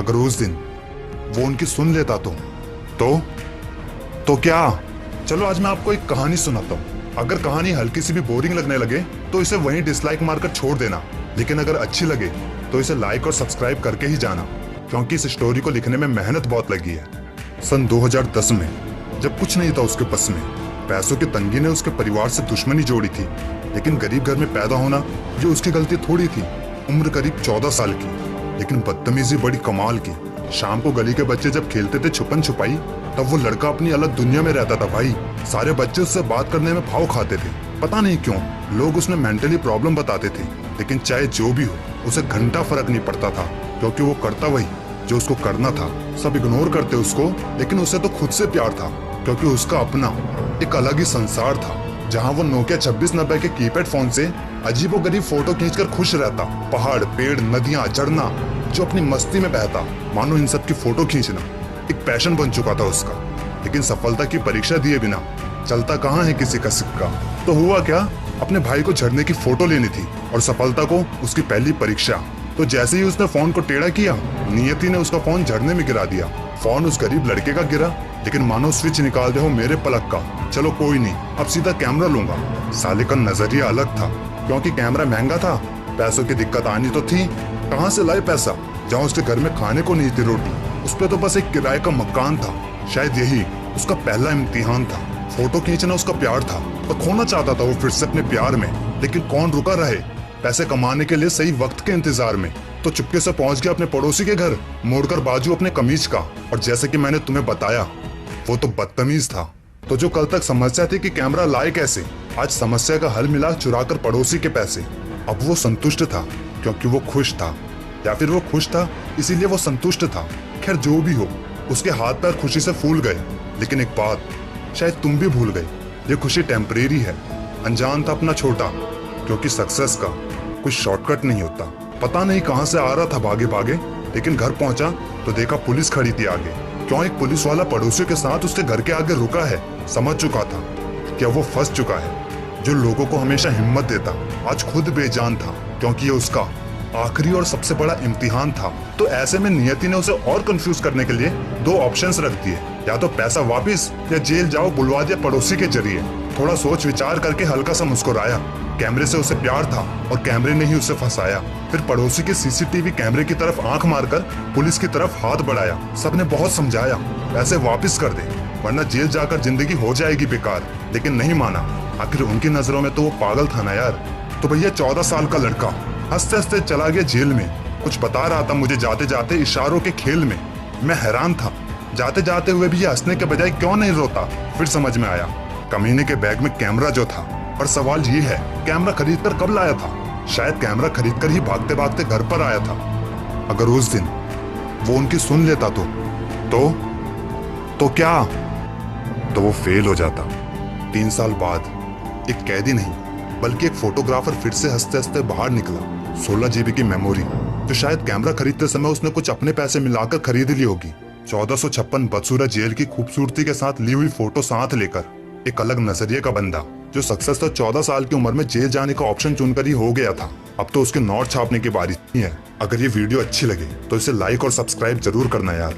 अगर उस दिन वो उनकी सुन लेता तो क्या। चलो आज मैं आपको एक कहानी सुनाता हूँ। अगर कहानी हल्की सी भी बोरिंग लगने लगे तो इसे वहीं डिसलाइक मारकर छोड़ देना, लेकिन अगर अच्छी लगे तो इसे लाइक और सब्सक्राइब करके ही जाना, क्योंकि इस स्टोरी को लिखने में मेहनत बहुत लगी है। सन 2010 में जब कुछ नहीं था उसके बस में, पैसों की तंगी ने उसके परिवार से दुश्मनी जोड़ी थी, लेकिन गरीब घर में पैदा होना जो उसकी गलती थोड़ी थी। उम्र करीब 14 साल की, लेकिन बदतमीजी बड़ी कमाल की। शाम को गली के बच्चे जब खेलते थे छुपन छुपाई, तब वो लड़का अपनी अलग दुनिया में रहता था भाई। सारे बच्चे उससे बात करने में भाव खाते थे, पता नहीं क्यों। लोग उसमें मेंटली प्रॉब्लम बताते थे, लेकिन चाहे जो भी हो उसे घंटा फर्क नहीं पड़ता था, क्योंकि वो करता वही जो उसको करना था। सब इग्नोर करते उसको, लेकिन उसे तो खुद से प्यार था, क्योंकि उसका अपना एक अलग ही संसार था, जहाँ वो नोकिया 2690 के कीपैड फोन से अजीबोगरीब फोटो खींचकर खुश रहता। पहाड़, पेड़, नदियां, झरना जो अपनी मस्ती में बहता, मानो इन सब की फोटो खींचना एक पैशन बन चुका था उसका। लेकिन सफलता की परीक्षा दिए बिना चलता कहाँ है किसी का सिक्का। तो हुआ क्या, अपने भाई को झरने की फोटो लेनी थी और सफलता को उसकी पहली परीक्षा। तो जैसे ही उसने फोन को टेढ़ा किया, नियति ने उसका फोन झरने में गिरा दिया। फोन उस गरीब लड़के का गिरा, लेकिन मानो स्विच निकाल दे हो मेरे पलक का। चलो कोई नहीं, अब सीधा कैमरा लूंगा। साले का नजरिया अलग था, क्योंकि कैमरा महंगा था, पैसों की दिक्कत आनी तो थी। कहाँ से लाए पैसा, जहाँ उसके घर में खाने को नहीं थी रोटी, उस पे तो बस एक किराए का मकान था। शायद यही उसका पहला इम्तिहान था। फोटो खींचना उसका प्यार था और खोना चाहता था वो फिर से अपने प्यार में, लेकिन कौन रुका रहे पैसे कमाने के लिए सही वक्त के इंतजार में। तो चुपके से पहुंच गया अपने पड़ोसी के घर, मोड़कर बाजू अपने कमीज का। और जैसे कि मैंने तुम्हें बताया, वो तो बदतमीज था। तो जो कल तक समस्या थी कि कैमरा लाए कैसे, आज समस्या का हल मिला चुराकर पड़ोसी के पैसे। अब वो संतुष्ट था क्योंकि वो खुश था, या फिर वो खुश था इसीलिए वो संतुष्ट था। खैर जो भी हो, उसके हाथ पैर खुशी से फूल गए। लेकिन एक बात शायद तुम भी भूल गए, ये खुशी टेम्परेरी है। अनजान था अपना छोटा, क्योंकि सक्सेस का कोई शॉर्टकट नहीं होता। पता नहीं कहां से आ रहा था भागे भागे, लेकिन घर पहुंचा तो देखा पुलिस खड़ी थी आगे। क्यों एक पुलिस वाला पड़ोसियों के साथ उसके घर के आगे रुका है। समझ चुका था कि अब वो फंस चुका है। जो लोगों को हमेशा हिम्मत देता आज खुद बेजान था, क्योंकि ये उसका आखिरी और सबसे बड़ा इम्तिहान था। तो ऐसे में नियति ने उसे और कंफ्यूज करने के लिए दो ऑप्शंस रख दिए, या तो पैसा वापस या जेल जाओ बुलवा दिया पड़ोसी के जरिए। थोड़ा सोच विचार करके हल्का सा मुस्कुराया। कैमरे से उसे प्यार था और कैमरे ने ही उसे फंसाया। फिर पड़ोसी के सीसीटीवी कैमरे की तरफ आंख मारकर पुलिस की तरफ हाथ बढ़ाया। सबने बहुत समझाया पैसे वापस कर दे, वरना जेल जाकर जिंदगी हो जाएगी बेकार, लेकिन नहीं माना। आखिर उनकी नजरों में तो वो पागल था ना यार। तो भैया 14 साल का लड़का हंसते हंसते चला गया जेल में। कुछ बता रहा था मुझे जाते जाते इशारों के खेल में। मैं हैरान था, जाते जाते हुए भी हंसने के बजाय क्यों नहीं रोता। फिर समझ में आया, कमीने के बैग में कैमरा जो था। पर सवाल ये है, कैमरा खरीदकर कब लाया था। शायद कैमरा खरीदकर ही भागते भागते घर पर आया था। अगर उस दिन वो उनकी सुन लेता तो क्या, तो वो फेल हो जाता। 3 साल बाद एक कैदी नहीं बल्कि एक फोटोग्राफर फिर से हंसते हंसते बाहर निकला। 16 GB की मेमोरी, जो शायद कैमरा खरीदते समय उसने कुछ अपने पैसे मिलाकर खरीद ली होगी। 1456 बदसूरत जेल की खूबसूरती के साथ ली हुई फोटो साथ लेकर एक अलग नजरिए का बंदा, जो सक्सेस तो 14 साल की उम्र में जेल जाने का ऑप्शन चुनकर ही हो गया था। अब तो उसके नोट छापने की बारी है। अगर ये वीडियो अच्छी लगे तो इसे लाइक और सब्सक्राइब जरूर करना यार।